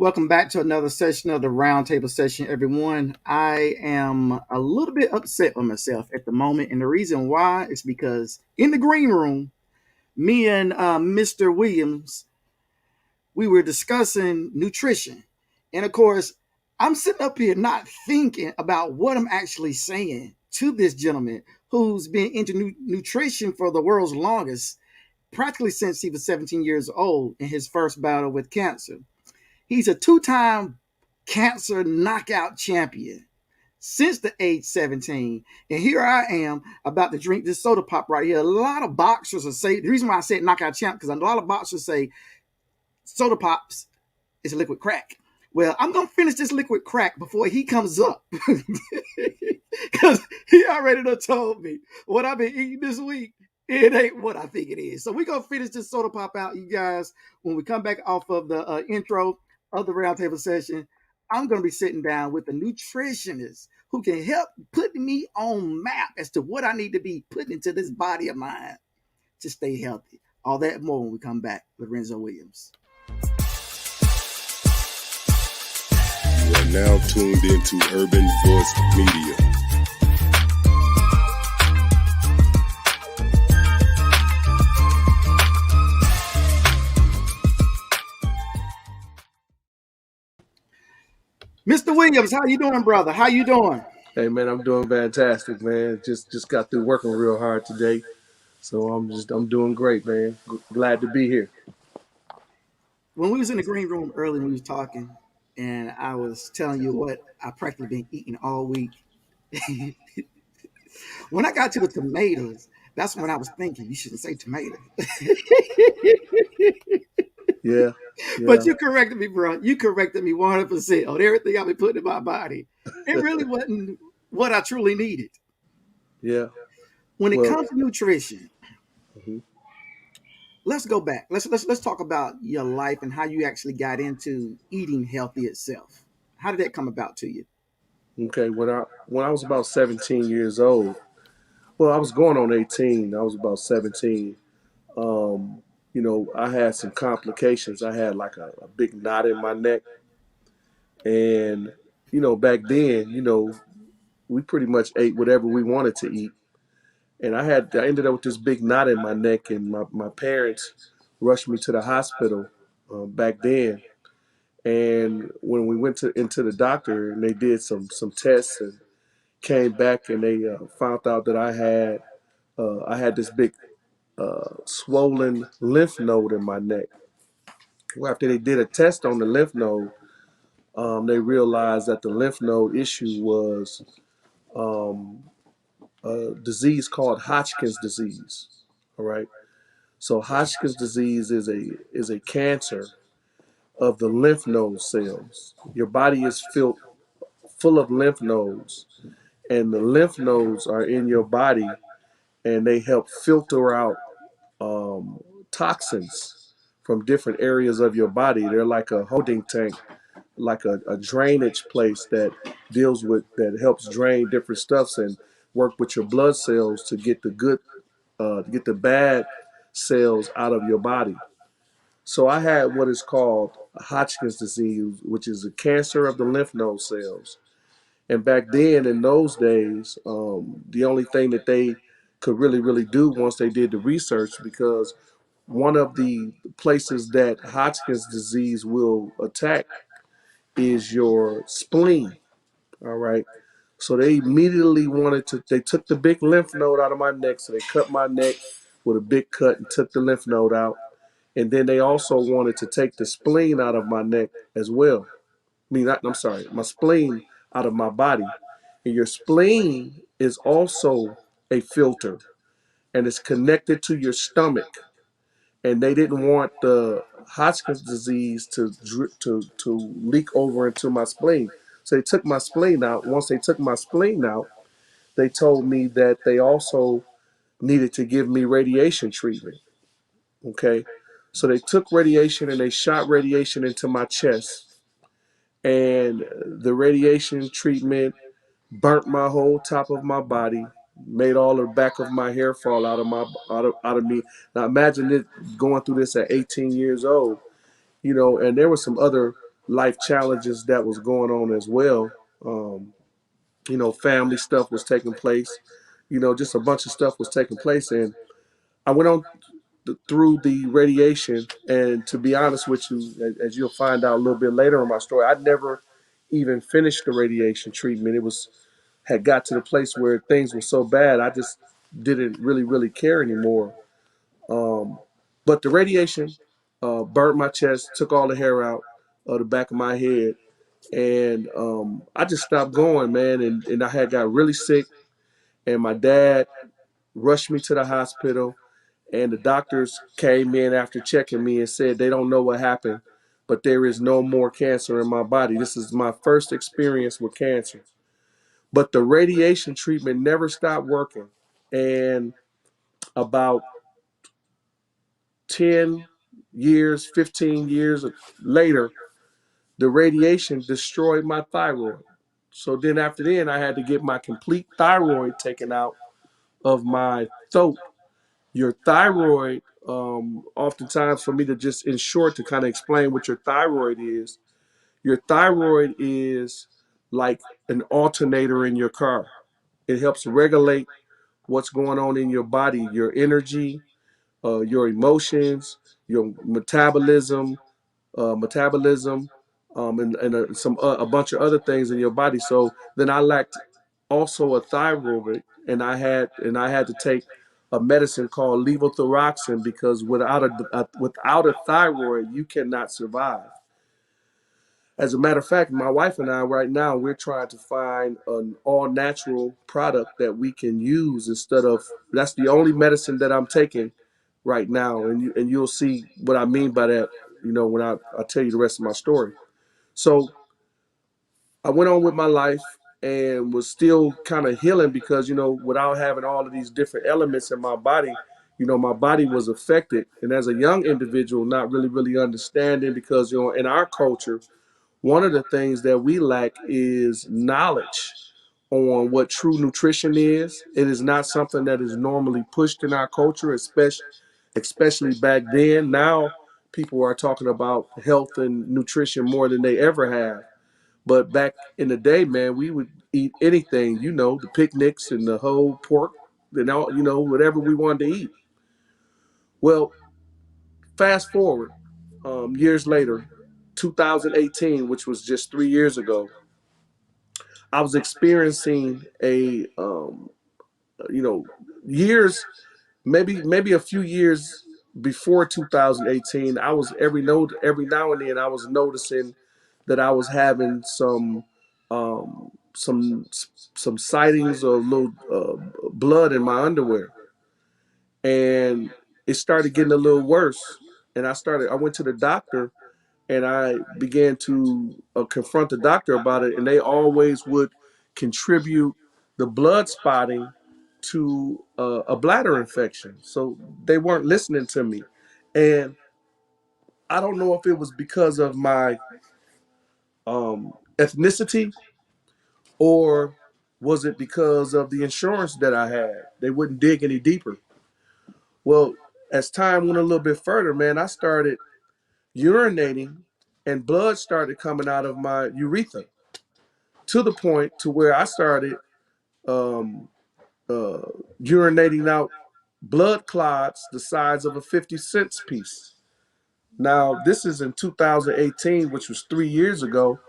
Welcome back to another session of the Roundtable Session, everyone. I am a little bit upset with myself at the moment, and the reason why is because in the green room, me and Mr. Williams, we were discussing nutrition. And of course, I'm sitting up here not thinking about what I'm actually saying to this gentleman who's been into nutrition for the world's longest, practically since he was 17 years old in his first battle with cancer. He's a two-time cancer knockout champion since the age 17. And here I am about to drink this soda pop right here. A lot of boxers will say, the reason why I said knockout champ, because a lot of boxers say soda pops is liquid crack. Well, I'm going to finish this liquid crack before he comes up. Because he already done told me what I've been eating this week. It ain't what I think it is. So we're going to finish this soda pop out, you guys. When we come back off of the intro of the roundtable session, I'm going to be sitting down with a nutritionist who can help put me on map as to what I need to be putting into this body of mine to stay healthy. All that more when we come back. Lorenzo Williams. You are now tuned into Urban Voice Media. Mr. Williams, how you doing, brother? How you doing? Hey man, I'm doing fantastic, man. Just got through working real hard today, so I'm doing great, man. Glad to be here. When we was in the green room early, we was talking, and I was telling you what I practically been eating all week. When I got to the tomatoes, that's when I was thinking you shouldn't say tomatoes. Yeah, But yeah, you corrected me, bro. You corrected me 100% on everything I've been putting in my body. It really wasn't what I truly needed. yeah. When it Well, comes to nutrition, mhm. let's go back. Let's talk about your life and how you actually got into eating healthy itself. How did that come about to you? Okay. When I was about 17 years old, well, I was going on 18. I was about 17. I had some complications. I had like a big knot in my neck, and back then, we pretty much ate whatever we wanted to eat. And I ended up with this big knot in my neck, and my parents rushed me to the hospital back then. And when we went into the doctor, and they did some tests and came back, and they found out that I had this big swollen lymph node in my neck. Well, after they did a test on the lymph node, they realized that the lymph node issue was a disease called Hodgkin's disease. All right. So Hodgkin's disease is a cancer of the lymph node cells. Your body is filled full of lymph nodes, and the lymph nodes are in your body, and they help filter out um, toxins from different areas of your body. They're like a holding tank, like a drainage place that helps drain different stuffs and work with your blood cells to get to get the bad cells out of your body. So I had what is called Hodgkin's disease, which is a cancer of the lymph node cells. And back then, in those days, the only thing that they could really do once they did the research, because one of the places that Hodgkin's disease will attack is your spleen. All right. So they immediately they took the big lymph node out of my neck. So they cut my neck with a big cut and took the lymph node out. And then they also wanted to take the spleen out of my neck as well. I'm sorry, my spleen out of my body. And your spleen is also a filter, and it's connected to your stomach. And they didn't want the Hodgkin's disease to leak over into my spleen. So they took my spleen out. Once they took my spleen out, they told me that they also needed to give me radiation treatment. Okay. So they took radiation and they shot radiation into my chest. And the radiation treatment burnt my whole top of my body, made all the back of my hair fall out of me. Now imagine it going through this at 18 years old, and there were some other life challenges that was going on as well. Um, family stuff was taking place. Just a bunch of stuff was taking place, and I went on through the radiation. And to be honest with you, as you'll find out a little bit later in my story, I never even finished the radiation treatment. It was had got to the place where things were so bad, I just didn't really care anymore. Um, but the radiation burnt my chest, took all the hair out of the back of my head, and I just stopped going, man. And I had got really sick, and my dad rushed me to the hospital, and the doctors came in after checking me and said they don't know what happened, but there is no more cancer in my body. This is my first experience with cancer. But the radiation treatment never stopped working. And about 10 years, 15 years later, the radiation destroyed my thyroid. So then after then, I had to get my complete thyroid taken out of my throat. Your thyroid, oftentimes for me to just in short to kind of explain what your thyroid is like an alternator in your car. It helps regulate what's going on in your body, your energy, your emotions, your metabolism, and some a bunch of other things in your body. So then I lacked also a thyroid, and I had to take a medicine called levothyroxine because without a thyroid you cannot survive. As a matter of fact, my wife and I right now we're trying to find an all natural product that we can use instead of that's the only medicine that I'm taking right now, and you'll see what I mean by that, when I tell you the rest of my story. So I went on with my life and was still kind of healing because, without having all of these different elements in my body, my body was affected. And as a young individual, not really understanding because, in our culture, one of the things that we lack is knowledge on what true nutrition is. It is not something that is normally pushed in our culture, especially back then. Now people are talking about health and nutrition more than they ever have. But back in the day, man, we would eat anything, the picnics and the whole pork and all, whatever we wanted to eat. Well, fast forward years later, 2018, which was just 3 years ago, I was experiencing you know, years, maybe a few years before 2018, I was every now and then I was noticing that I was having um, some some sightings of little blood in my underwear, and it started getting a little worse. And I went to the doctor and I began to confront the doctor about it, and they always would contribute the blood spotting to a bladder infection. So they weren't listening to me, and I don't know if it was because of my ethnicity or was it because of the insurance that I had. They wouldn't dig any deeper. Well, as time went a little bit further, man, I started urinating, and blood started coming out of my urethra to the point to where I started um, uh, urinating out blood clots the size of a 50 cents piece. Now, this is in 2018, which was 3 years ago.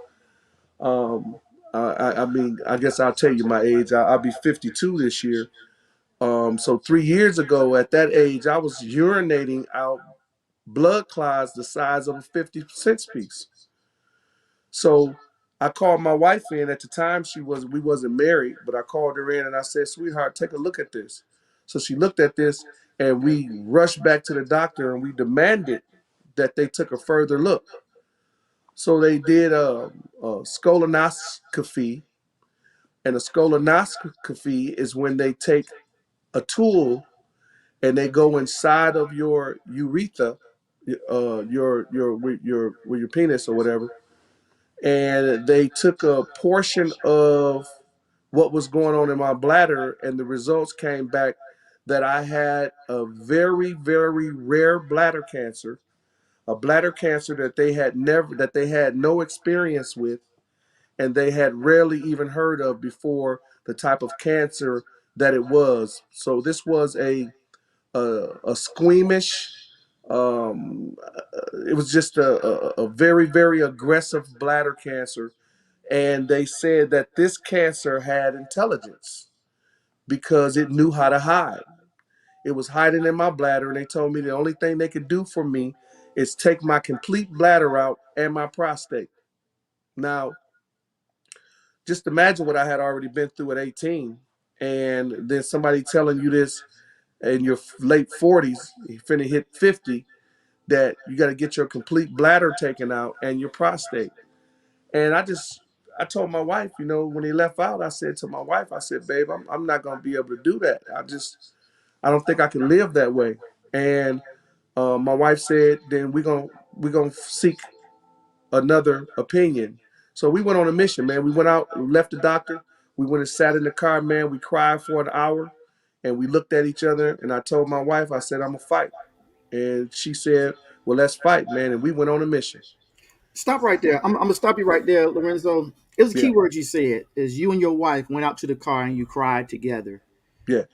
Um, I mean, I guess I'll tell you my age. I'll be 52 this year. So 3 years ago, at that age, I was urinating out blood clots the size of a 50 cents piece. So I called my wife in. At the time, we wasn't married, but I called her in and I said, "Sweetheart, take a look at this." So she looked at this, and we rushed back to the doctor and we demanded that they took a further look. So they did a scolonoscopy, and a scolonoscopy is when they take a tool and they go inside of your urethra, your penis or whatever, and they took a portion of what was going on in my bladder, and the results came back that I had a very rare bladder cancer, a bladder cancer that they had no experience with, and they had rarely even heard of before, the type of cancer that it was. So this was a squeamish. It was just a very, very aggressive bladder cancer, and they said that this cancer had intelligence because it knew how to hide. It was hiding in my bladder, and they told me the only thing they could do for me is take my complete bladder out and my prostate. Now, just imagine what I had already been through at 18, and then somebody telling you this in your late 40s, you finna hit 50, that you got to get your complete bladder taken out and your prostate. And I told my wife, when he left out, I said to my wife, I said, babe, I'm not going to be able to do that. I don't think I can live that way. And my wife said, then we're gonna seek another opinion. So we went on a mission, man. We went out, we left the doctor. We went and sat in the car, man. We cried for an hour, and we looked at each other. And I told my wife, I said, I'm gonna fight. And she said, well, let's fight, man. And we went on a mission. Stop right there. I'm gonna stop you right there, Lorenzo. It was a Yeah, key word you said. Is you and your wife went out to the car and you cried together. yeah,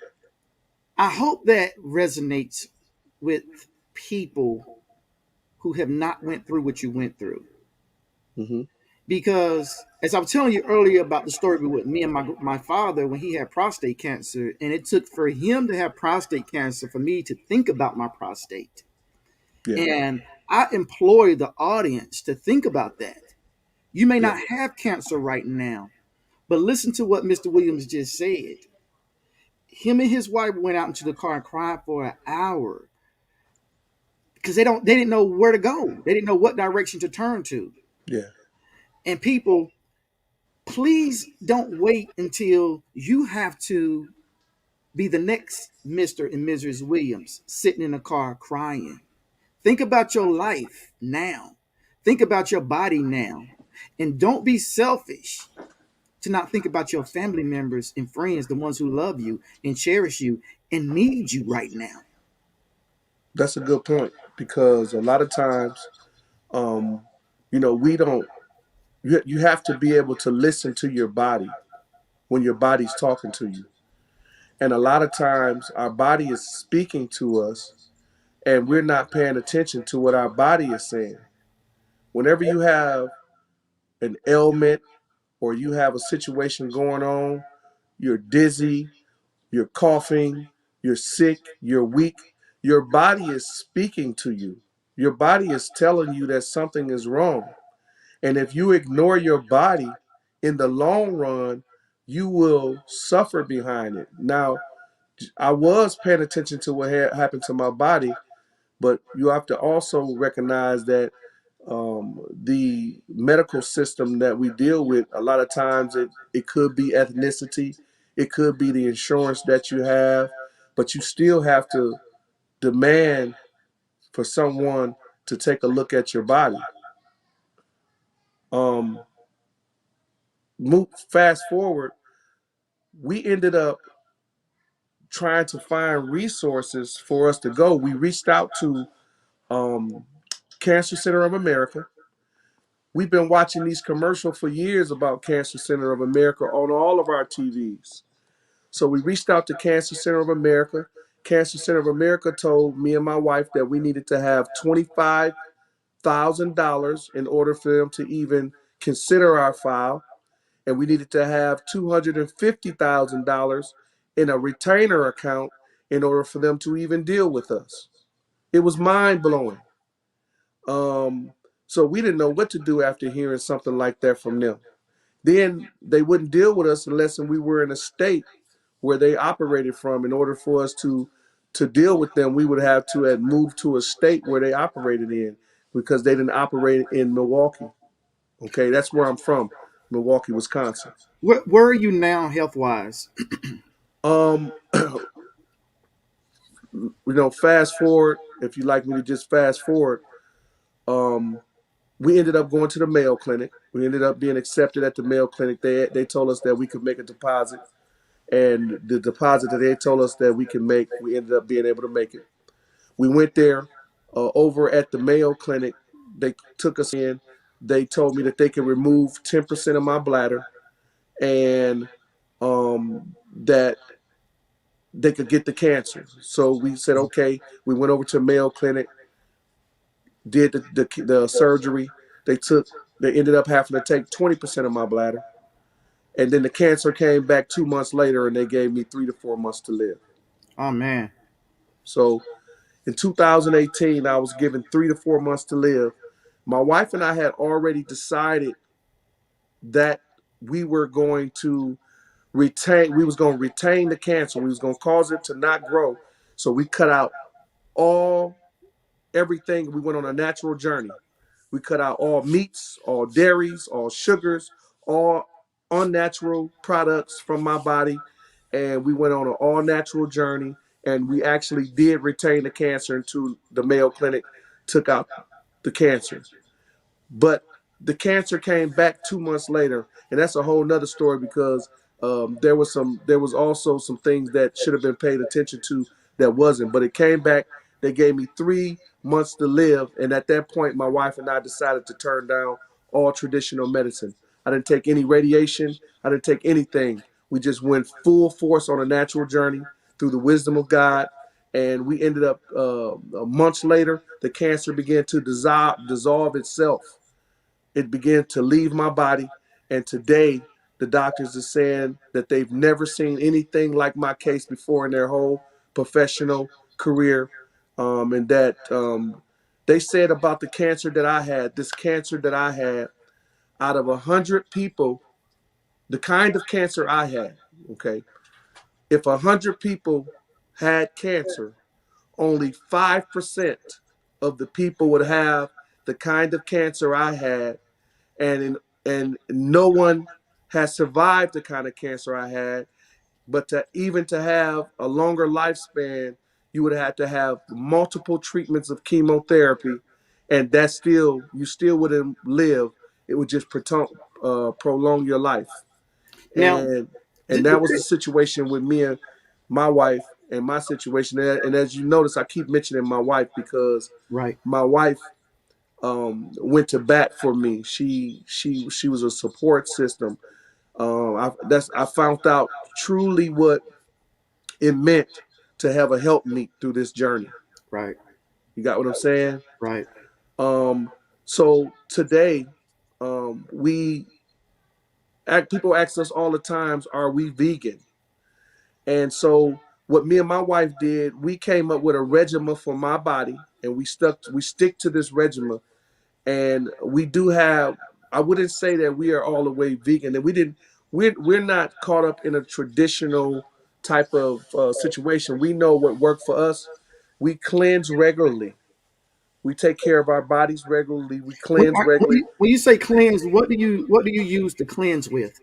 I hope that resonates with people who have not went through what you went through. hmm, Because as I was telling you earlier about the story with me and my father when he had prostate cancer, and it took for him to have prostate cancer for me to think about my prostate. yeah, And I implore the audience to think about that. You may yeah, not have cancer right now, but listen to what Mr. Williams just said. Him and his wife went out into the car and cried for an hour because they didn't know where to go. They didn't know what direction to turn to. yeah, And people, please don't wait until you have to be the next Mr. and Mrs. Williams sitting in a car crying. Think about your life now. Think about your body now. And don't be selfish to not think about your family members and friends, the ones who love you and cherish you and need you right now. that's a good point, because a lot of times, um, we don't. You have to be able to listen to your body when your body's talking to you. And a lot of times our body is speaking to us, and we're not paying attention to what our body is saying. Whenever you have an ailment or you have a situation going on, you're dizzy, you're coughing, you're sick, you're weak, your body is speaking to you. Your body is telling you that something is wrong. And if you ignore your body, in the long run, you will suffer behind it. Now, I was paying attention to what happened to my body, but you have to also recognize that the medical system that we deal with, a lot of times it could be ethnicity, it could be the insurance that you have, but you still have to demand for someone to take a look at your body. Um, Fast forward, we ended up trying to find resources for us to go. We reached out to um, Cancer Center of America. We've been watching these commercials for years about Cancer Center of America on all of our TVs. So we reached out to Cancer Center of America. Cancer Center of America told me and my wife that we needed to have $25,000 in order for them to even consider our file. And we needed to have $250,000 in a retainer account in order for them to even deal with us. It was mind blowing. Um, so we didn't know what to do after hearing something like that from them. Then they wouldn't deal with us unless we were in a state where they operated from. In order for us to deal with them, we would have to have moved to a state where they operated in, because they didn't operate in Milwaukee. Okay, that's where I'm from, Milwaukee, Wisconsin. Where are you now health wise? Um, fast forward, if you like me to just fast forward, um, we ended up going to the Mayo Clinic. We ended up being accepted at the Mayo Clinic. They told us that we could make a deposit, and the deposit that they told us that we can make, we ended up being able to make it. We went there. over at the Mayo Clinic. They took us in. They told me that they could remove 10% of my bladder, and that they could get the cancer. So we said, okay. We went over to Mayo Clinic, did the surgery. They took. They ended up having to take 20% of my bladder, and then the cancer came back 2 months later, and they gave me 3 to 4 months to live. Oh man. So in 2018, I was given 3 to 4 months to live. My wife and I had already decided that we were going to we was going to retain the cancer. We was going to cause it to not grow. So we cut out all everything. We went on a natural journey. We cut out all meats, all dairies, all sugars, all unnatural products from my body. And we went on an all natural journey. And we actually did retain the cancer into the Mayo Clinic, took out the cancer. But the cancer came back 2 months later, and that's a whole nother story because there was also some things that should have been paid attention to that wasn't. But it came back. They gave me 3 months to live, and at that point, my wife and I decided to turn down all traditional medicine. I didn't take any radiation. I didn't take anything. We just went full force on a natural journey through the wisdom of God, and we ended up months later. The cancer began to dissolve itself. It began to leave my body. And today, the doctors are saying that they've never seen anything like my case before in their whole professional career. And that they said about the cancer that I had, this cancer that I had, out of 100 people, the kind of cancer I had, okay, if 100 people had cancer, only 5% of the people would have the kind of cancer I had, and no one has survived the kind of cancer I had. But to have a longer lifespan, you would have to have multiple treatments of chemotherapy, and that still you still wouldn't live. It would just prolong your life. Now, And th- that th- was the situation with me and my wife and my situation. And as you notice, I keep mentioning my wife because right. my wife went to bat for me. She was a support system. I found out truly what it meant to have a helpmeet through this journey. Right. You got what I'm saying? Right. Um, so today, we people ask us all the times, are we vegan? And so what me and my wife did, we came up with a regimen for my body, and we stick to this regimen. And we do have, I wouldn't say that we are all the way vegan, and we're not caught up in a traditional type of situation. We know what worked for us. We cleanse regularly. We take care of our bodies regularly. We cleanse regularly. When you say cleanse, what do you use to cleanse with?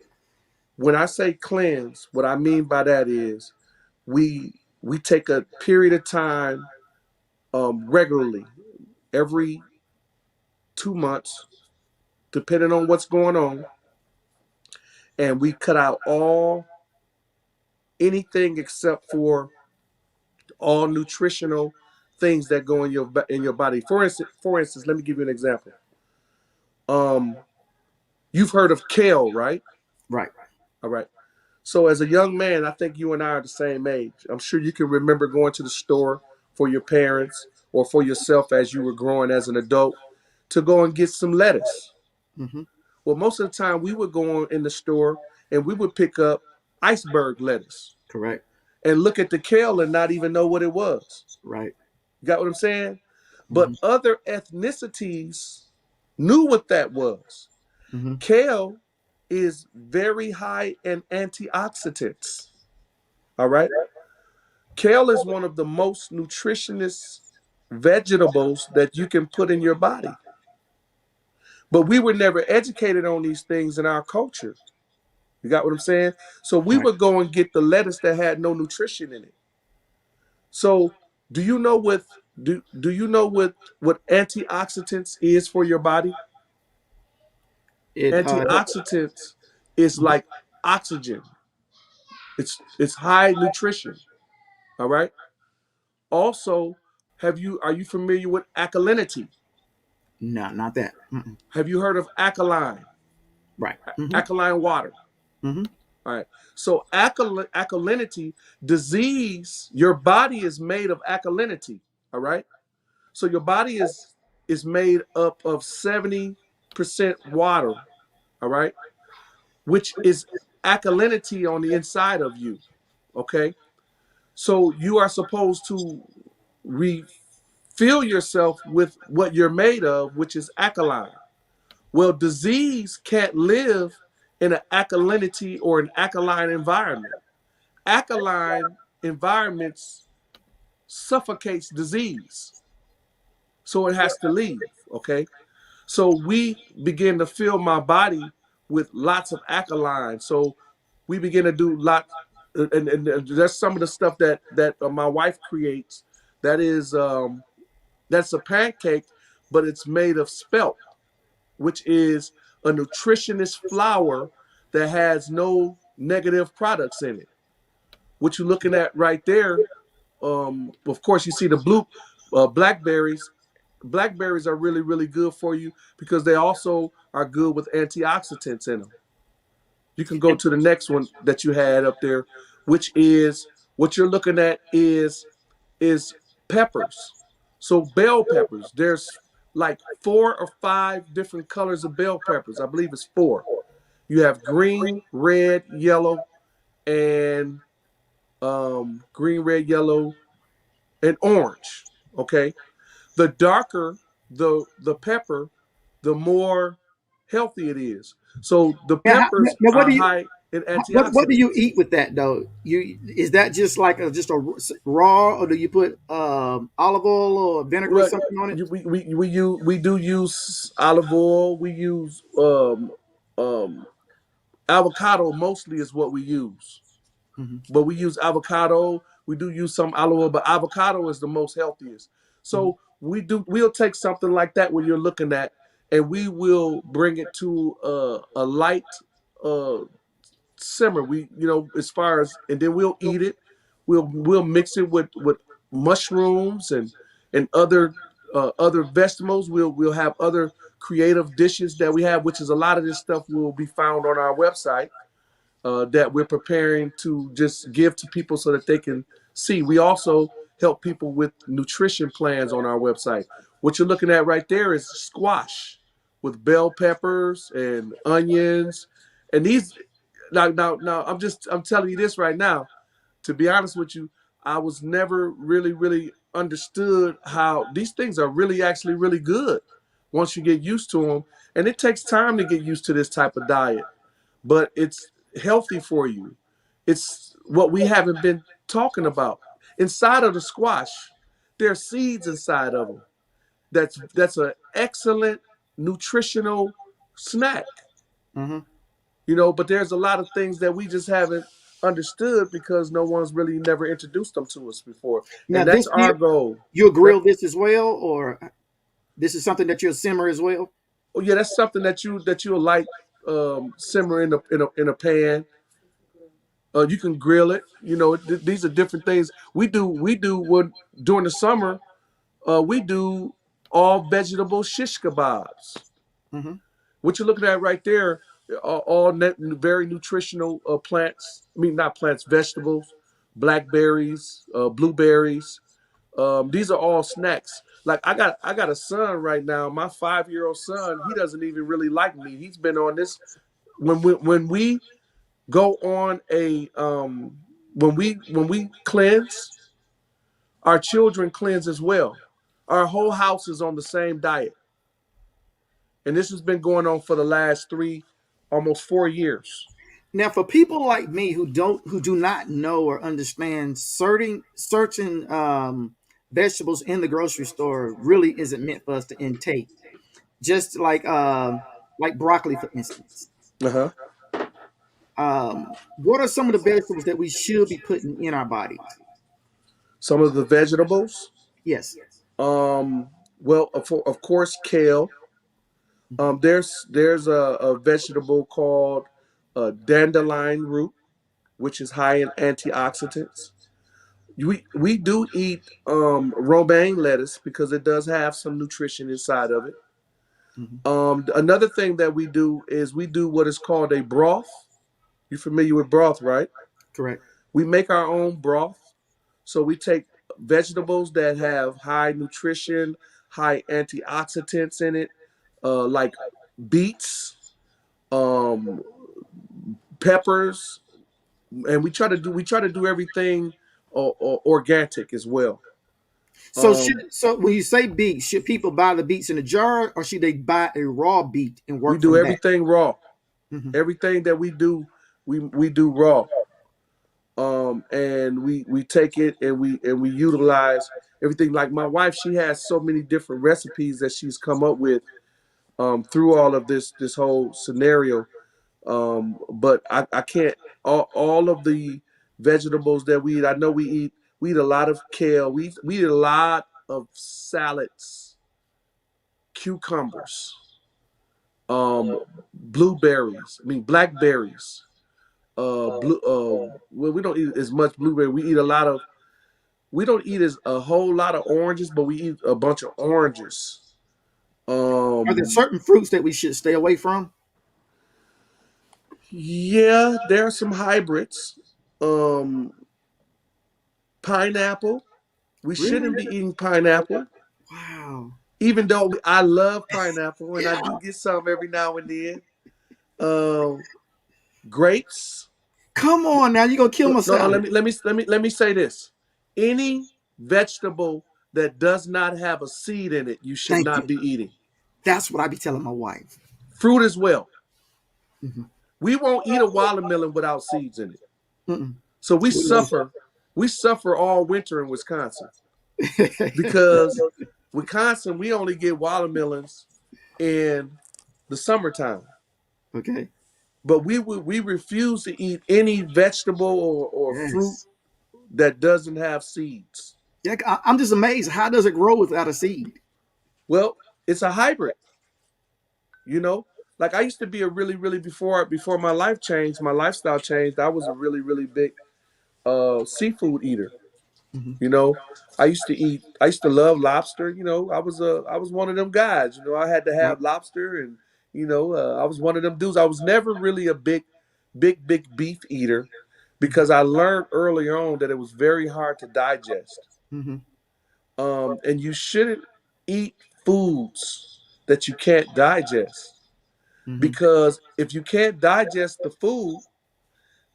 When I say cleanse, what I mean by that is we take a period of time, regularly, every 2 months, depending on what's going on, and we cut out all anything except for all nutritional things that go in your body. For instance, let me give you an example. Um, you've heard of kale, right? Right. All right. So as a young man, I think you and I are the same age. I'm sure you can remember going to the store for your parents or for yourself as you were growing as an adult to go and get some lettuce. Hmm. Well, most of the time we would go in the store and we would pick up iceberg lettuce Correct. and look at the kale and not even know what it was. Right. You got what I'm saying? Hmm. But other ethnicities knew what that was. Hmm. Kale is very high in antioxidants. All right. Kale is one of the most nutritious vegetables that you can put in your body. But we were never educated on these things in our culture. You got what I'm saying? So we Right. would go and get the lettuce that had no nutrition in it. So do you know what do you know what antioxidants is for your body? It. Antioxidants is Mhm. like oxygen. It's high nutrition. All right. Also, Are you familiar with alkalinity? No, not that. Mm-mm. Have you heard of alkaline? Right. Mm-hmm. Alkaline water. Mm-hmm. All right. So alkalinity, disease, your body is made of alkalinity. All right. So your body is made up of 70% water. All right, which is alkalinity on the inside of you. Okay. So you are supposed to refill yourself with what you're made of, which is alkaline. Well, disease can't live in an alkalinity or an alkaline environment. Alkaline environments suffocates disease. So it has to leave. Okay. So we begin to fill my body with lots of alkaline. So we begin to do lots, and that's some of the stuff that my wife creates. That is that's a pancake, but it's made of spelt, which is a nutritionist flour that has no negative products in it. What you're looking at right there, of course, you see the blue blackberries. Blackberries are really, really good for you because they also are good with antioxidants in them. You can go And to the next one that you had up there, which is what you're looking at is peppers. So bell peppers. There's like 4 or 5 different colors of bell peppers. I believe it's 4. You have green, red, yellow, and green, red, yellow, and orange. Okay. The darker the pepper, the more healthy it is. So the peppers now, are high in what do you antioxidants. eat with that though? You is that just like just a raw, or do you put olive oil or vinegar or Well, something on it? we do use olive oil. We use um, avocado mostly is what we use, Hmm. but we use avocado. We do use some olive oil, but avocado is the most healthiest. Hmm. So we'll take something like that when you're looking at, and we will bring it to a light uh, simmer. As far as, and then we'll eat it. We'll mix it with mushrooms and other vegetables. We'll have other creative dishes that we have, which is a lot of this stuff will be found on our website that we're preparing to just give to people so that they can see. We also help people with nutrition plans on our website. What you're looking at right there is squash with bell peppers and onions, and these now I'm telling you this right now. To be honest with you, I was never really understood how these things are really actually really good once you get used to them, and it takes time to get used to this type of diet, but it's healthy for you. It's what we haven't been talking about. Inside of the squash, there are seeds inside of them. That's an excellent nutritional snack. Hmm. But there's a lot of things that we just haven't understood because no one's really never introduced them to us before. Now And that's this our goal. you'll That grill this as well, or this is something that you'll simmer as well? Oh yeah, that's something that you'll like simmer in a pan. You can grill it. These are different things. We do when during the summer. We do all vegetable shish kebabs. Hmm. What you're looking at right there are all very nutritional plants. I mean, not plants, vegetables, blackberries, blueberries. These are all snacks. Like I got a son right now. My 5-year-old son. He doesn't even really like meat. He's been on this when we go on a when we cleanse, our children cleanse as well. Our whole house is on the same diet, and this has been going on for the last almost 4 years. Now, for people like me who do not know or understand certain vegetables in the grocery store really isn't meant for us to intake. Just like broccoli, for instance. Uh huh. What are some of the vegetables that we should be putting in our bodies? Some of the vegetables. Yes. Well, of course, kale. Hmm. There's a vegetable called dandelion root, which is high in antioxidants. we do eat romaine lettuce because it does have some nutrition inside of it. Hmm. Another thing that we do is we do what is called a broth. You familiar with broth, right? Correct. We make our own broth. So we take vegetables that have high nutrition, high antioxidants in it, like beets, um, peppers, and we try to do everything organic as well. So Um, should so when you say beets, should people buy the beets in a jar or should they buy a raw beet and we work do from that? everything raw. Hmm. Everything that we do, we do raw. And we take it and we utilize everything. Like my wife, she has so many different recipes that she's come up with through all of this whole scenario. But I can't all of the vegetables that we eat. I know we eat a lot of kale. We eat a lot of salads, cucumbers, blueberries. I mean blackberries. Blue. Well, we don't eat as much blueberry. We eat a lot of. We don't eat as a whole lot of oranges, but we eat a bunch of oranges. Are there Um, certain fruits that we should stay away from? yeah, there are some hybrids. Um, Pineapple. We Really? shouldn't be eating pineapple, Wow. even though I love pineapple and I Yeah. do get some every now and then. Um, Grapes. Come on now, you're gonna kill No, my no, no. salad. Let me say this. Any vegetable that does not have a seed in it, you should Thank not you. be eating. That's what I be telling my wife. Fruit as well. Hmm. We won't eat a watermelon without seeds in it. Mm-mm. So we We love suffer. We suffer all winter in Wisconsin it. because Wisconsin we only get watermelons in the summertime. Okay. But we refuse to eat any vegetable or fruit Yes. that doesn't have seeds. Yeah, I'm just amazed. How does it grow without a seed? Well, it's a hybrid, you know. Like I used to be a really before my life changed, my lifestyle changed. I was a really big seafood eater. Hmm. You know, I used to love lobster. You know, I was one of them guys. You know, I had to Right. have lobster, and I was one of them dudes. I was never really a big beef eater because I learned early on that it was very hard to digest. Mm-hmm. And you shouldn't eat foods that you can't digest Hmm. because if you can't digest the food,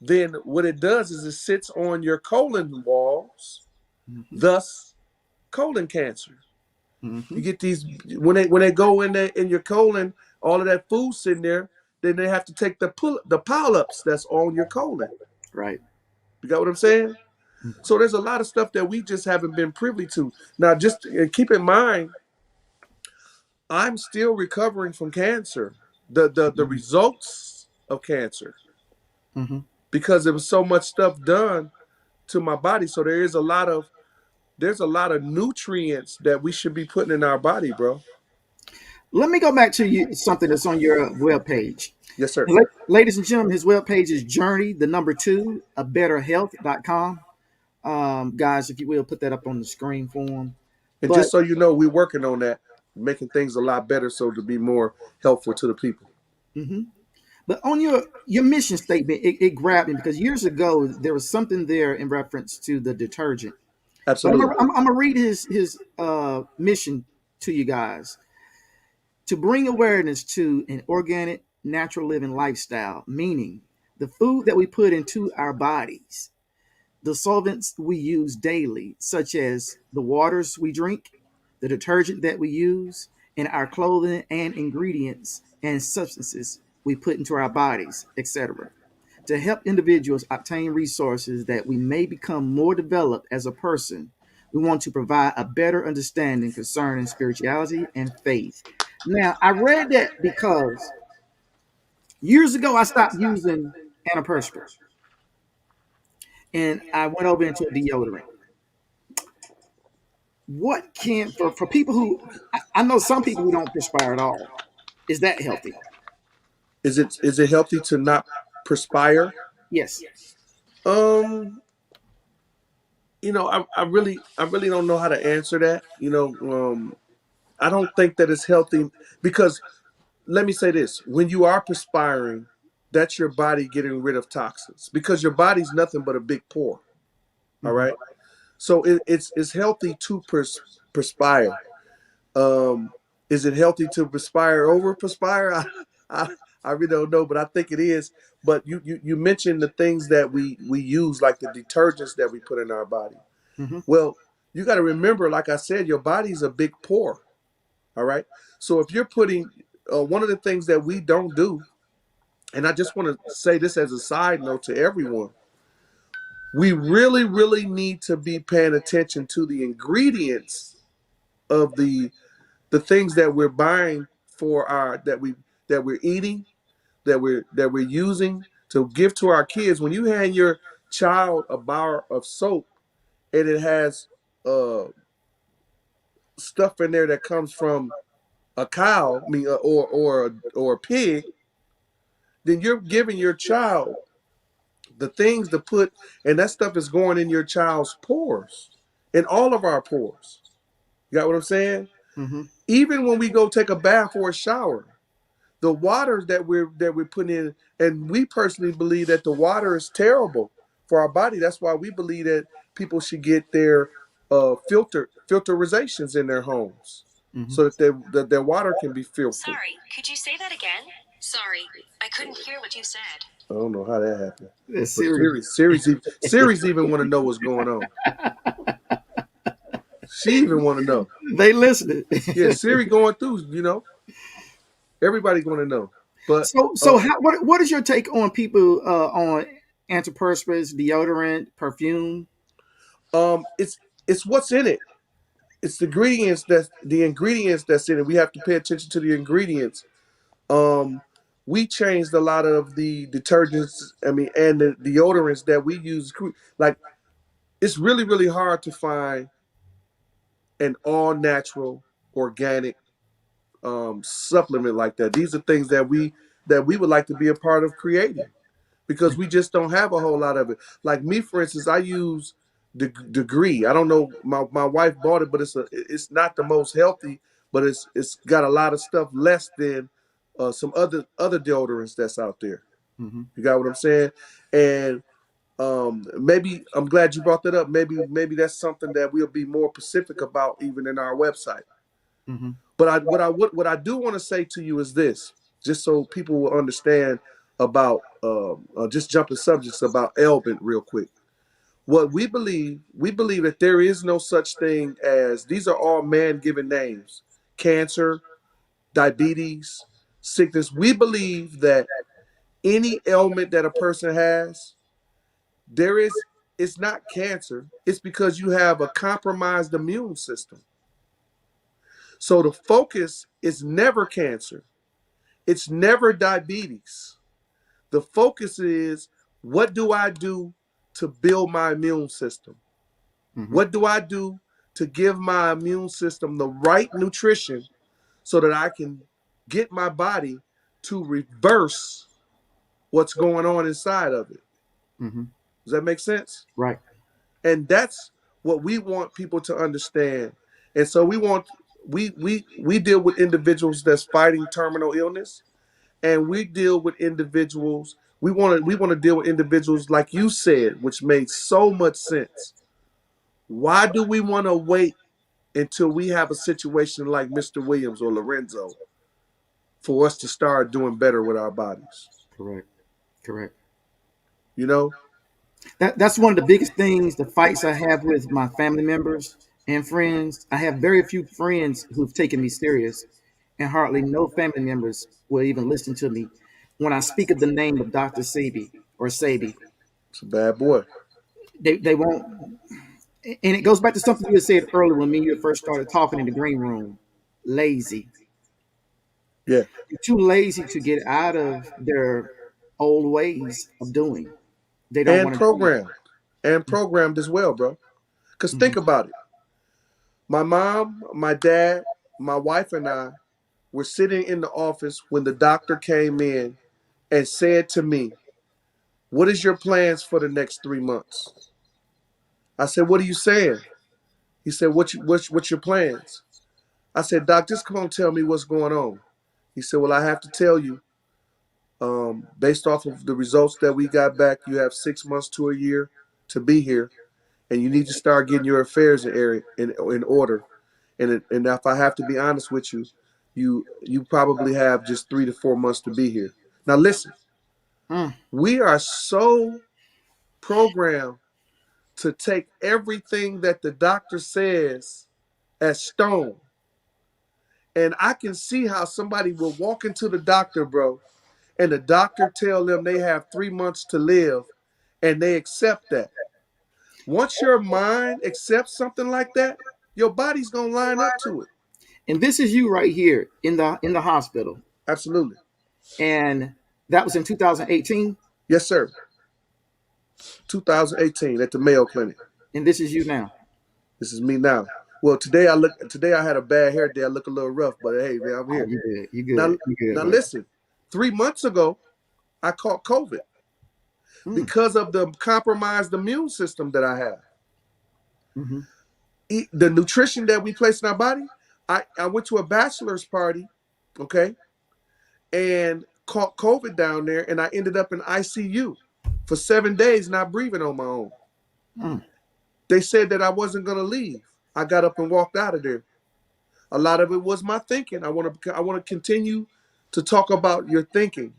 then what it does is it sits on your colon walls, Hmm. thus colon cancer. You Hmm. get these when they go in there in your colon, all of that food sitting there, then they have to take the polyps that's on your colon. Right. You got what I'm saying? So there's a lot of stuff that we just haven't been privy to. Now, just keep in mind, I'm still recovering from cancer, the Hmm. results of cancer, Hmm. because there was so much stuff done to my body. So there's a lot of nutrients that we should be putting in our body, bro. Let me go back to something that's on your web page. Yes, sir. Ladies and gentlemen, his web page is journey, the number two, a betterhealth.com. Guys, if you will, put that up on the screen for him. And But just so you know, we're working on that, making things a lot better so to be more helpful to the people. mhm. But on your mission statement, it grabbed me because years ago there was something there in reference to the detergent. But Absolutely. I'm gonna read his mission to you guys to bring awareness to an organic, natural living lifestyle, meaning the food that we put into our bodies, the solvents we use daily, such as the waters we drink, the detergent that we use, and our clothing and ingredients and substances we put into our bodies, etc. To help individuals obtain resources that we may become more developed as a person, we want to provide a better understanding concerning spirituality and faith. Now, I read that because years ago I stopped using antiperspirant and I went over into a deodorant. What can for people who I know some people who don't perspire at all, is that healthy? Is it healthy to not perspire? Yes. Um, I really don't know how to answer that. I don't think that it's healthy because let me say this: when you are perspiring, that's your body getting rid of toxins because your body's nothing but a big pore. All Mm-hmm. right, so it's healthy to perspire. Um, is it healthy to perspire over perspire? I, I really don't know, but I think it is. But you mentioned the things that we use, like the detergents that we put in our body. Mm-hmm. Well, you got to remember, like I said, your body's a big pore. All right. So if you're putting one of the things that we don't do, and I just want to say this as a side note to everyone, we really, really need to be paying attention to the ingredients of the things that we're buying for our that we're eating, that we're using to give to our kids. When you hand your child a bar of soap and it has uh, stuff in there that comes from a cow, I mean, or a pig, then you're giving your child the things to put, and that stuff is going in your child's pores, in all of our pores. You got what I'm saying? Mm-hmm. Even when we go take a bath or a shower, the water that we're putting in, and we personally believe that the water is terrible for our body. That's why we believe that people should get their filterizations in their homes, Mm-hmm. so that their water can be filtered. Sorry, could you say that again? Sorry, I couldn't hear what you said. I don't know how that happened, That's but serious. Siri's even want to know what's going on. She even want to know. They listening. Yeah, Siri going through. Everybody going to know. But So what is your take on people on antiperspirants, deodorant, perfume? it's what's in it. It's the ingredients that's in it. We have to pay attention to the ingredients. Um, we changed a lot of the detergents. I mean, and the deodorants that we use. Like, it's really, really hard to find an all natural, organic supplement like that. These are things that we would like to be a part of creating, because we just don't have a whole lot of it. Like me, for instance, I use Degree. I don't know. My wife bought it, but it's not the most healthy, but it's got a lot of stuff less than some other deodorants that's out there. Mm-hmm. You got what I'm saying? And maybe I'm glad you brought that up. Maybe that's something that we'll be more specific about even in our website. Mm-hmm. But what I do want to say to you is this, just so people will understand about just jumping subjects about ailment real quick. What we believe that there is no such thing as, these are all man-given names: cancer, diabetes, sickness. We believe that any ailment that a person has, there is it's not cancer. It's because you have a compromised immune system. So the focus is never cancer. It's never diabetes. The focus is, what do I do to build my immune system? Mm-hmm. What do I do to give my immune system the right nutrition so that I can get my body to reverse what's going on inside of it? Mm-hmm. Does that make sense? Right. And that's what we want people to understand. And so we deal with individuals that's fighting terminal illness, and we deal with individuals. We want to deal with individuals like you said, which made so much sense. Why do we want to wait until we have a situation like Mr. Williams or Lorenzo for us to start doing better with our bodies? Correct. Correct. You know, That's one of the biggest things, the fights I have with my family members and friends. I have very few friends who've taken me serious, and hardly no family members will even listen to me when I speak of the name of Dr. Sebi or Sabi. it's a bad boy. They won't. And it goes back to something you had said earlier when me and you first started talking in the green room. Lazy. Yeah, They're too lazy to get out of their old ways of doing. They don't and want to do programmed, and programmed as well, bro. Because it. think about it. My mom, my dad, my wife, and I were sitting in the office when the doctor came in and said to me, "What is your plans for the next 3 months?" I said, what are you saying? He said, what's your plans? I said, Doc, just come on, tell me what's going on. He said, well, I have to tell you, based off of the results that we got back, you have 6 months to a year to be here, and you need to start getting your affairs in order. And if I have to be honest with you, you probably have just 3 to 4 months to be here. Now listen, Mm. we are so programmed to take everything that the doctor says as stone. And I can see how somebody will walk into the doctor, bro, and the doctor tell them they have 3 months to live, and they accept that. Once your mind accepts something like that, your body's gonna line up to it. And this is you right here in the hospital, Absolutely. and that was in 2018, Yes, sir. 2018 at the Mayo Clinic. and this is you now. This is me now. Well, today I had a bad hair day. I look a little rough, but hey, man, I'm Oh, here. you good, you Now good, you good, now brother. listen. 3 months ago, I caught COVID Mm. because of the compromised immune system that I have. Mm-hmm. The nutrition that we place in our body. I went to a bachelor's party, okay, and caught COVID down there, and I ended up in ICU for 7 days, not breathing on my own. Mm. They said that I wasn't gonna leave. I got up and walked out of there. A lot of it was my thinking. I want to continue to talk about your thinking.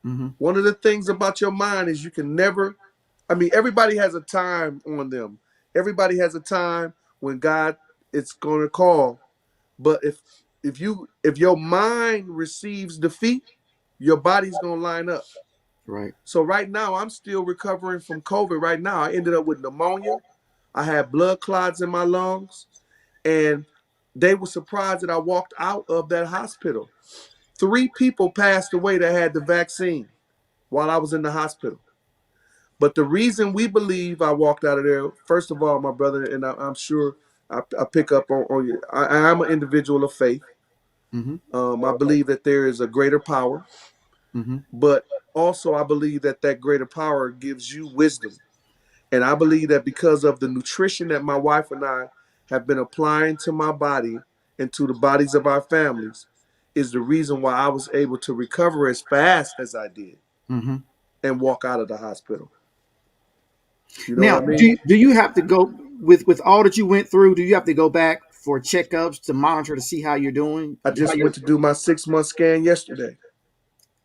Mm-hmm. One of the things about your mind is you can never. I mean, everybody has a time on them. Everybody has a time when God it's going to call. But if your mind receives defeat, your body's going to line up. Right. So right now, I'm still recovering from COVID. Right now, I ended up with pneumonia. I had blood clots in my lungs, and they were surprised that I walked out of that hospital. 3 people passed away that had the vaccine while I was in the hospital. But the reason we believe I walked out of there, first of all, my brother, and I'm sure I pick up on you. I'm an individual of faith. Mm-hmm. I believe that there is a greater power, Mm-hmm. but also I believe that that greater power gives you wisdom. And I believe that because of the nutrition that my wife and I have been applying to my body and to the bodies of our families is the reason why I was able to recover as fast as I did Mm-hmm. and walk out of the hospital. You know what Now, I mean? do you have to go with all that you went through? Do you have to go back for checkups to monitor to see how you're doing? I How just you went to do my 6 month scan yesterday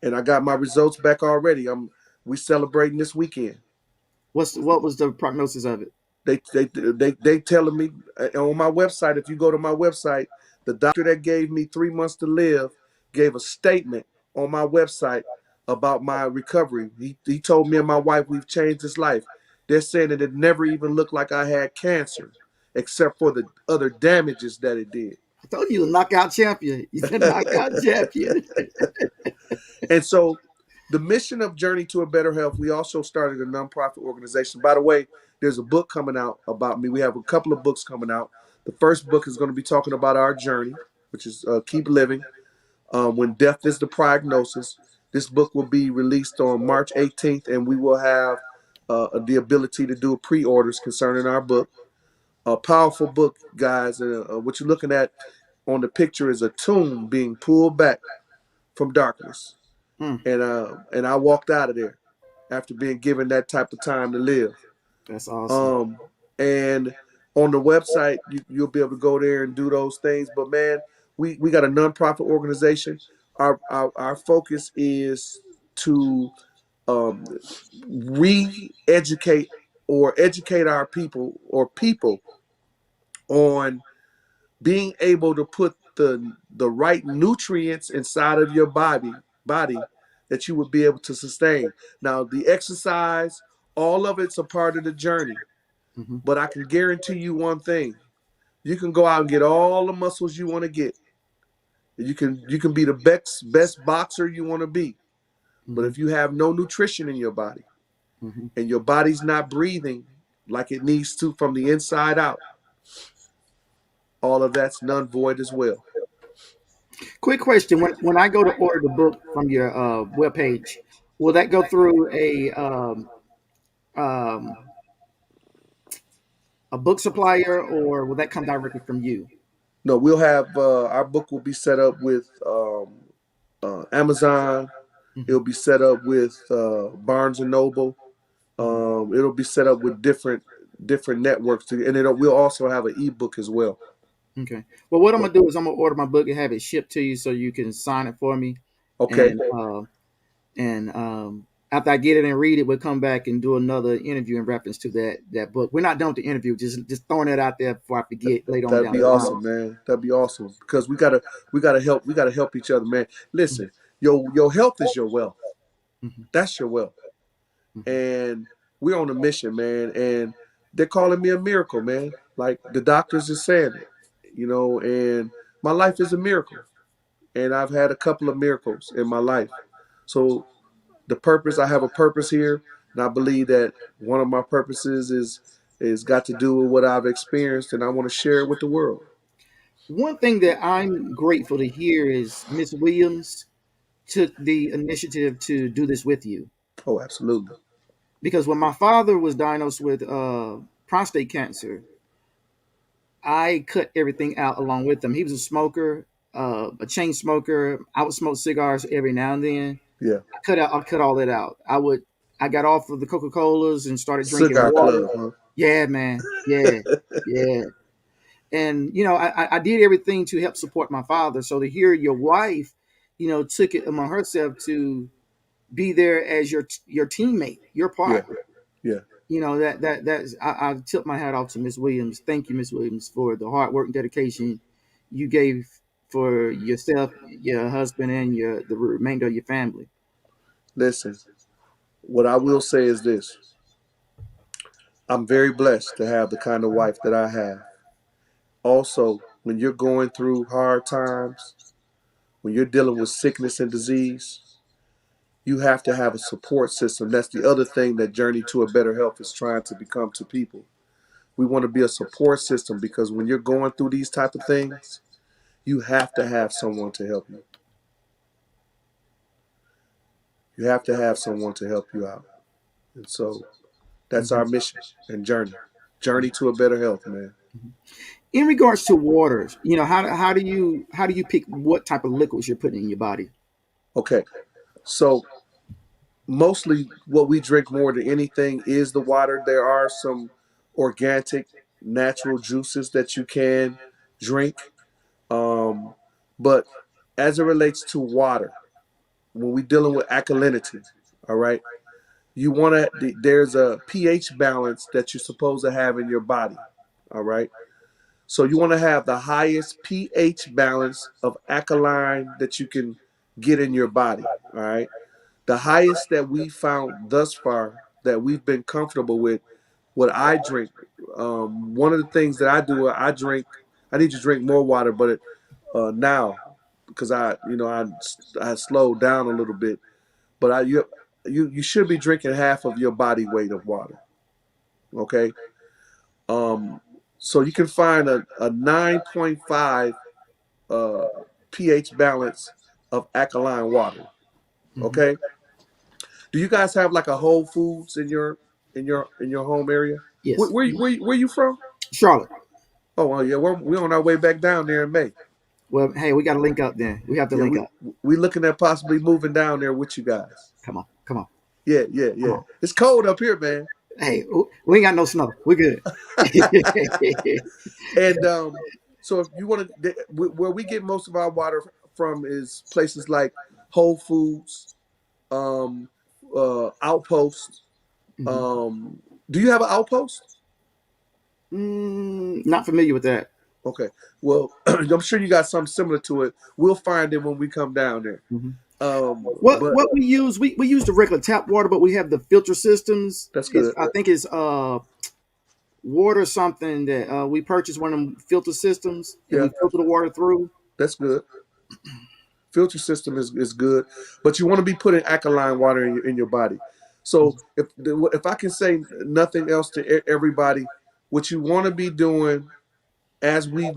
and I got my results back already. We celebrating this weekend. what was the prognosis of it? They telling me on my website. If you go to my website, the doctor that gave me 3 months to live gave a statement on my website about my recovery. He told me and my wife we've changed his life. They're saying that it never even looked like I had cancer, except for the other damages that it did. I told you, the knockout champion. You're the knockout champion. And so the mission of Journey to a Better Health, we also started a nonprofit organization. By the way, there's a book coming out about me. We have a couple of books coming out. The first book is going to be talking about our journey, which is Keep Living, When Death is the Prognosis. This book will be released on March 18th, and we will have the ability to do pre-orders concerning our book. A powerful book, guys. What you're looking at on the picture is a tomb being pulled back from darkness, Mm, and I walked out of there after being given that type of time to live. that's awesome. Um, and on the website, you'll be able to go there and do those things. But man, we got a nonprofit organization. Our focus is to um, re-educate or educate our people on being able to put the right nutrients inside of your body that you would be able to sustain. Now, the exercise, all of it's a part of the journey, Hmm. but I can guarantee you one thing. You can go out and get all the muscles you want to get. You can be the best boxer you want to be. But Hmm. if you have no nutrition in your body Hmm. and your body's not breathing like it needs to from the inside out, all of that's none void as well. Quick question: when I go to order the book from your webpage, will that go through a um, a book supplier, or will that come directly from you? No, we'll have our book will be set up with Amazon. It'll Hmm. be set up with Barnes and Noble. Hmm. It'll be set up with different networks, and we'll also have an ebook as well. Okay. Well, what I'm So, gonna do is I'm gonna order my book and have it shipped to you so you can sign it for me, okay, and after I get it and read it, we'll come back and do another interview in reference to that book. We're not done with the interview. Just throwing it out there before I forget later on that'd down be the line. awesome, man. That'd be awesome because we gotta help each other, man. Listen, your health is your wealth. Hmm. That's your wealth, Hmm. and we're on a mission, man. And they're calling me a miracle, man. Like the doctors is saying it, and my life is a miracle. And I've had a couple of miracles in my life. So I have a purpose here, and I believe that one of my purposes is got to do with what I've experienced, and I want to share it with the world. One thing that I'm grateful to hear is Miss Williams took the initiative to do this with you, Oh, absolutely. because when my father was diagnosed with prostate cancer, I cut everything out along with him. He was a smoker, a chain smoker. I would smoke cigars every now and then. Yeah. I cut all that out. I got off of the Coca Colas and started drinking Cigar water. Club, huh? Yeah, man. Yeah, yeah. And I did everything to help support my father. So to hear your wife, took it among herself to be there as your teammate, your Yeah. partner. Yeah. That's I tip my hat off to Miss Williams. Thank you, Miss Williams, for the hard work and dedication you gave for yourself, your husband, and the remainder of your family. Listen, what I will say is this. I'm very blessed to have the kind of wife that I have. Also, when you're going through hard times, when you're dealing with sickness and disease, you have to have a support system. That's the other thing that Journey to a Better Health is trying to become to people. We want to be a support system because when you're going through these type of things, you have to have someone to help you. You have to have someone to help you out. And so that's our Mhm. mission and journey. Journey to a better health, man. In regards to waters, how do you pick what type of liquids you're putting in your body? Okay. So mostly what we drink more than anything is the water. There are some organic, natural juices that you can drink. Um, but as it relates to water, when we're dealing with alkalinity, all right, there's a pH balance that you're supposed to have in your body, all right? So you want to have the highest pH balance of alkaline that you can get in your body, all right? The highest that we found thus far that we've been comfortable with, what I drink. One of the things that I do, I need to drink more water, but now, because I slowed down a little bit, but you should be drinking half of your body weight of water. Okay, um, so you can find a 9.5 uh, pH balance of alkaline water. Hmm. Okay, do you guys have like a Whole Foods in your home area? Where Yes, where where you from? Charlotte. Oh well, yeah, we're on our way back down there in May. Well, hey, we got to link up then. We have to Yeah, link we up. we looking at possibly moving down there with you guys. Come on, come on, Yeah, yeah, come yeah. on. It's cold up here, man. Hey, we ain't got no snow. We're good. And so if you want to, where we get most of our water from is places like Whole Foods, um, Outpost. Hmm. Um, do you have an Outpost? Not familiar with that. Okay. Well, I'm sure you got something similar to it. We'll find it when we come down there. Hmm. What But what we use? We use the regular tap water, but we have the filter systems. that's It's good. I think it's water something that we purchased one of them filter systems, and Yeah, we filter the water through. that's good. Filter system is good, but you want to be putting alkaline water in your body. So if I can say nothing else to everybody, what you want to be doing as we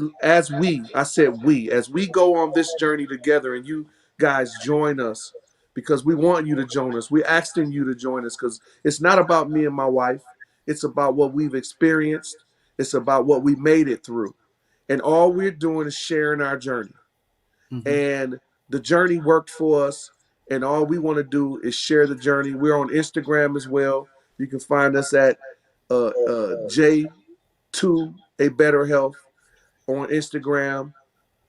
go on this journey together, and you guys join us because we want you to join us. We're asking you to join us because it's not about me and my wife. It's about what we've experienced. It's about what we made it through. And all we're doing is sharing our journey. Mm-hmm. And the journey worked for us. And all we want to do is share the journey. We're on Instagram as well. You can find us at J2 A Better Health on Instagram.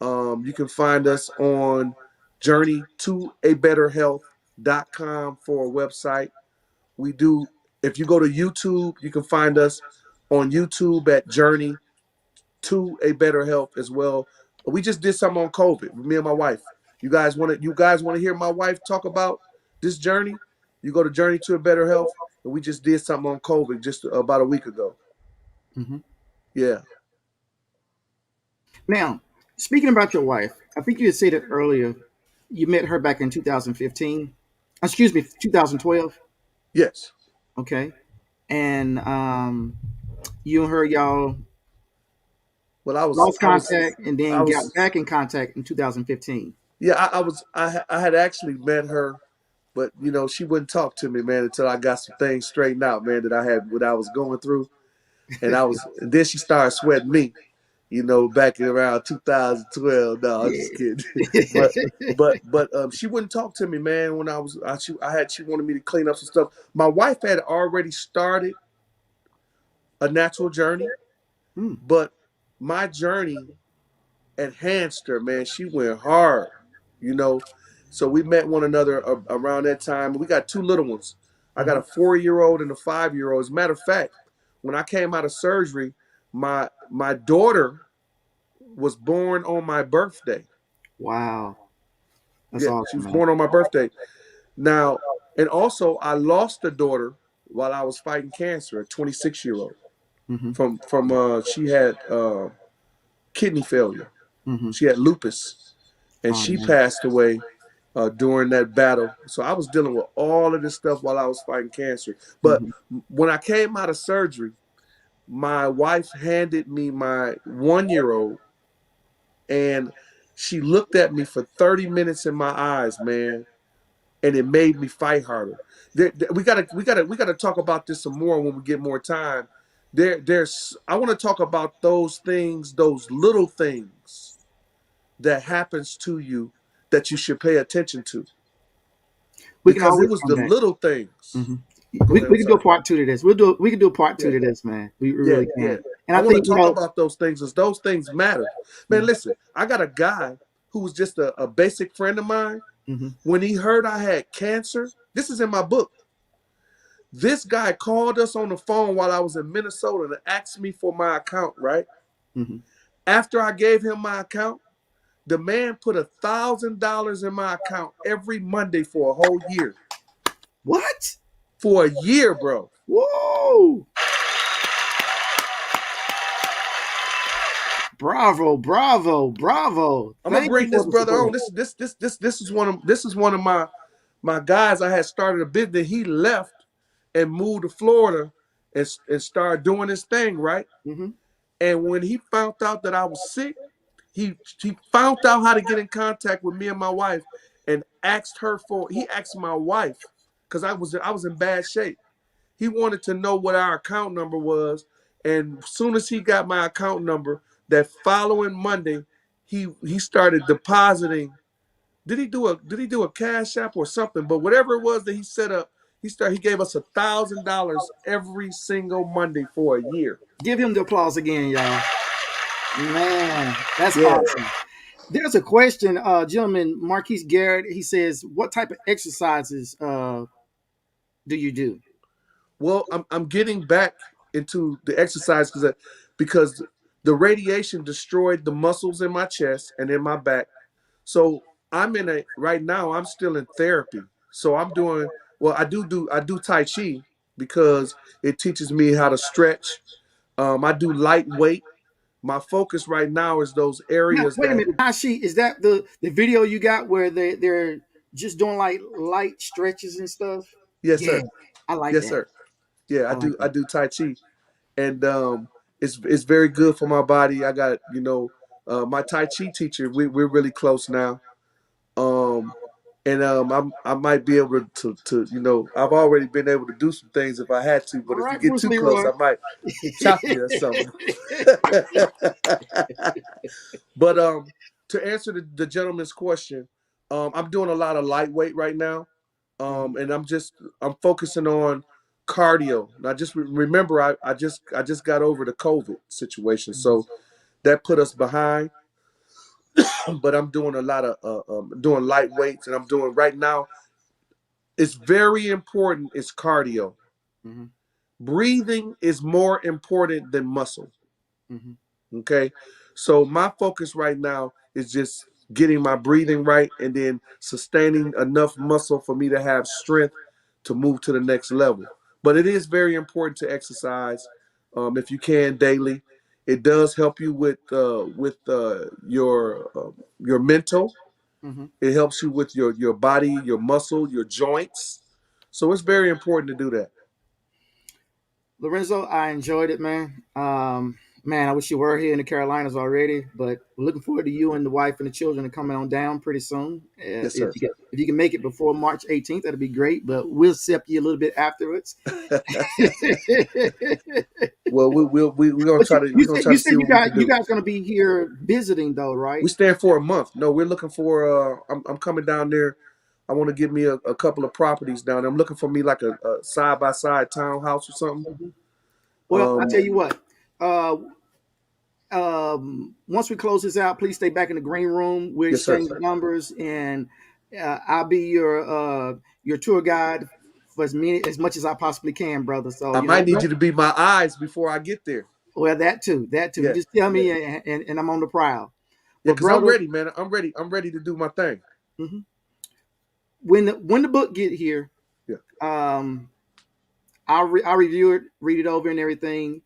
You can find us on journey to a better health.com for a website. We do, if you go to YouTube, you can find us on YouTube at Journey to a Better Health as well. We just did something on COVID with me and my wife. You guys want to hear my wife talk about this journey? You go to Journey to a Better Health, and we just did something on COVID just about a week ago. Mm-hmm. Yeah. Now, speaking about your wife, I think you had said it earlier. You met her back in 2015. Excuse me, 2012. Yes. Okay, and you and her, y'all Well, I was lost I was contact and I then got was back in contact in 2015. yeah, I had actually met her, but she wouldn't talk to me, man, until I got some things straightened out, man, that I had what I was going through. And then she started sweating me, back in around 2012. No, I'm just kidding. Yeah. but she wouldn't talk to me, man, when she wanted me to clean up some stuff. My wife had already started a natural journey, Hmm. but my journey enhanced her, man. She went hard, you know. So we met one another around that time. We got two little ones. I got Mhm. a 4-year old and a 5-year old. As a matter of fact, when I came out of surgery, my daughter was born on my birthday. Wow, that's Yeah, she awesome, was man. born on my birthday. Now, and also I lost a daughter while I was fighting cancer, a 26-year-old. Hmm. From she had kidney failure. Hmm. She had lupus, and Oh she man. passed away during that battle. So I was dealing with all of this stuff while I was fighting cancer. But Hmm. when I came out of surgery, my wife handed me my 1-year old, and she looked at me for 30 minutes in my eyes, man, and it made me fight harder. We gotta talk about this some more when we get more time. There's I want to talk about those things, those little things that happens to you that you should pay attention to, We can because it always was come the back. little things. Hmm. Go ahead. We I'm can do a sorry. part two to this. We can do a part two Yeah, to this, man. We yeah, really yeah. can. And I I want to think talk about those things, as those things matter. Man, Mhm. listen, I got a guy who was just a basic friend of mine. Mhm. When he heard I had cancer, this is in my book. This guy called us on the phone while I was in Minnesota and asked me for my account, right? Mhm. After I gave him my account, the man put $1,000 in my account every Monday for a whole year. What? For a year, bro. Whoa! Bravo! Bravo! Bravo! I'm gonna Thank you bring for this the brother on. support. This is one of my guys. I had started a business. He left and moved to Florida and started doing his thing, right? Mhm. And when he found out that I was sick, he found out how to get in contact with me and my wife, and he asked my wife, because I was in bad shape. He wanted to know what our account number was, and as soon as he got my account number, that following Monday, he started depositing. Did he do a cash app or something? But whatever it was that he set up, he gave us $1,000 every single Monday for a year. Give him the applause again, y'all. Man, that's Yeah. awesome. There's a question, gentleman Marquise Garrett. He says, "What type of exercises do you do?" Well, I'm getting back into the exercise because the radiation destroyed the muscles in my chest and in my back. So right now I'm still in therapy. So I'm doing well. I do Tai Chi because it teaches me how to stretch. I do light weight. My focus right now is those Now, areas wait a that. minute. Tashi, is that the video you got where they're just doing like light stretches and stuff? Yes, Yeah, sir. I like Yes, that. sir. Yeah, I I like do. I that. do Tai Chi, and it's very good for my body. I got my Tai Chi teacher. We're really close now. Um, and I might be able to I've already been able to do some things if I had to, but All if you right, get Bruce too close, Leroy. I might chop you or something. But to answer the gentleman's question, I'm doing a lot of lightweight right now, Mhm, and I'm focusing on cardio. Now, just remember, I just got over the COVID situation, mhm, so that put us behind. But I'm doing a lot of doing light weights, and I'm doing right now. It's very important. It's cardio. mhm, Breathing is more important than muscle. mhm, Okay. So my focus right now is just getting my breathing right and then sustaining enough muscle for me to have strength to move to the next level. But it is very important to exercise if you can daily. It does help you with your mental. mhm. It helps you with your body, your muscle, your joints. So it's very important to do that. Lorenzo, I enjoyed it, man. Man, I wish you were here in the Carolinas already, but we're looking forward to you and the wife and the children coming on down pretty soon. Yes, sir. If you can make it before March 18th, that'd be great. But we'll sip you a little bit afterwards. Well, we're gonna But try to you see said what we can you do. guys gonna be here visiting though, We right? stand for a month. No, we're looking for. I'm coming down there. I want to give me a couple of properties down there. I'm looking for me like a side by side townhouse or something. Mhm. Well, I Um, tell you what. Uh, once we close this out, please stay back in the green room. We'll yes, sir. exchange numbers, and I'll be your tour guide for as much as I possibly can, brother. So I you know, might need you to be my eyes before I get there. well, that too. You Yeah, just tell me, and I'm on the prowl. yeah, But cause I'm brother, ready, man. I'm ready. I'm ready to do my thing. mhm, when the book get here, Yeah, um, I'll review it, read it over, and everything.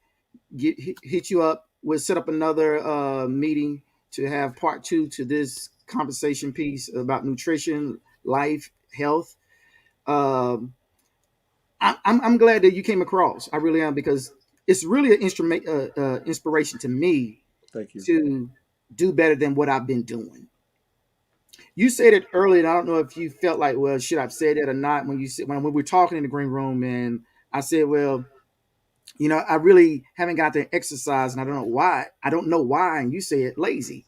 Hit you up. We'll set up another meeting to have part two to this conversation piece about nutrition, life, health. Um, I'm glad that you came across. I really am because it's really an inspiration to me thank you. to do better than what I've been doing. You said it earlier, and I don't know if you felt like, well, should I've said it or not when you said when we were talking in the green room, and I said, well, you know, I really haven't got to exercise, and I don't know why. I don't know why. And you said lazy.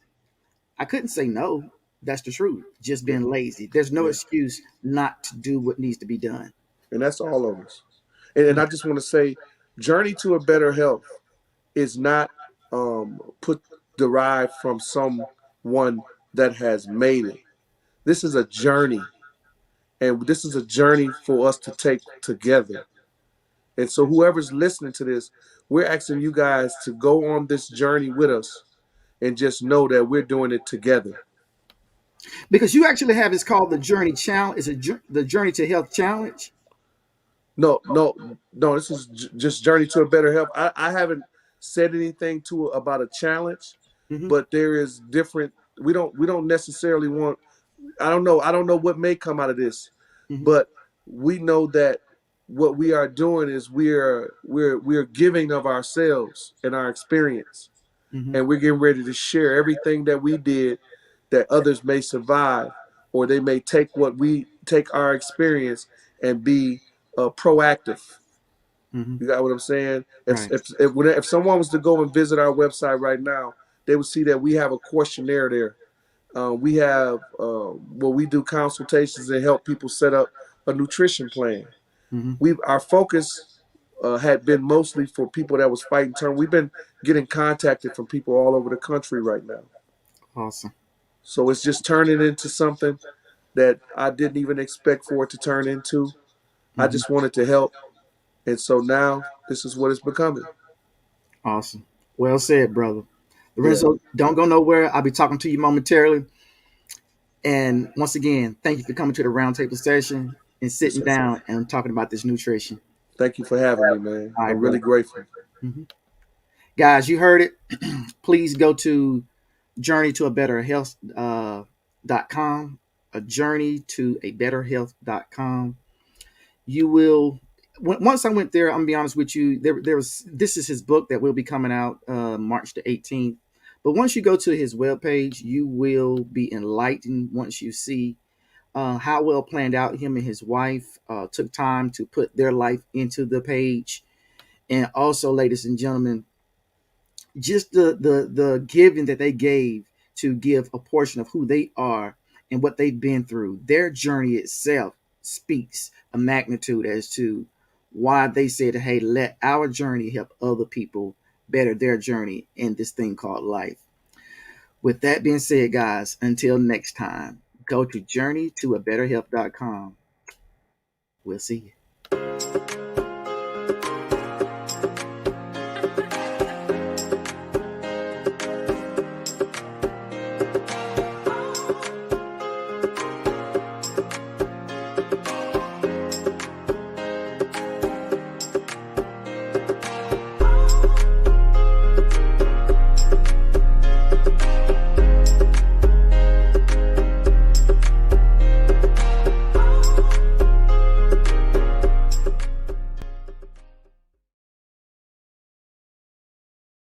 I couldn't say no. That's the truth. Just Yeah, being lazy. There's no yeah, excuse not to do what needs to be done. and that's all of us. And I just want to say, journey to a better health is not put derived from someone that has made it. This is a journey, and this is a journey for us to take together. And so, whoever's listening to this, we're asking you guys to go on this journey with us and just know that we're doing it together. Because you actually have it's called the Journey Challenge. The Journey to Health Challenge. No, no, no. This is just journey to a better health. I haven't said anything to about a challenge, Hmm. but there is different. We don't necessarily want. I don't know what may come out of this, Hmm. but we know that what we are doing is we're giving of ourselves and our experience, Hmm. and we're getting ready to share everything that we did that others may survive, or they may take our experience and be proactive. Hmm. You got what I'm saying? Right. If someone was to go and visit our website right now, they would see that we have a questionnaire there. We have where we do consultations and help people set up a nutrition plan. Hmm. Our focus had been mostly for people that was fighting term. We've been getting contacted from people all over the country right now. Awesome. So it's just turning into something that I didn't even expect for it to turn into. I Hmm. just wanted to help. And so now this is what it's becoming. Awesome. Well said, brother. Yeah. Lorenzo, don't go nowhere. I'll be talking to you momentarily. And once again, thank you for coming to the roundtable session and Yes, sitting sir. down and talking about this nutrition. Thank you for having me, man. All right, I'm really brother. grateful. Mhm. Guys, you heard it. Please go to journey to a better health .com, a journey to a better health.com. You will once I went there, I'm gonna be honest with you, there was this is his book that will be coming out March the 18th. But once you go to his webpage, you will be enlightened once you see how well planned out him and his wife took time to put their life into the page. And also, ladies and gentlemen, just the giving that they gave to give a portion of who they are and what they've been through. Their journey itself speaks a magnitude as to why they said, hey, let our journey help other people better their journey in this thing called life. With that being said, guys, until next time, go to journeytoabetterhelp.com. We'll see you.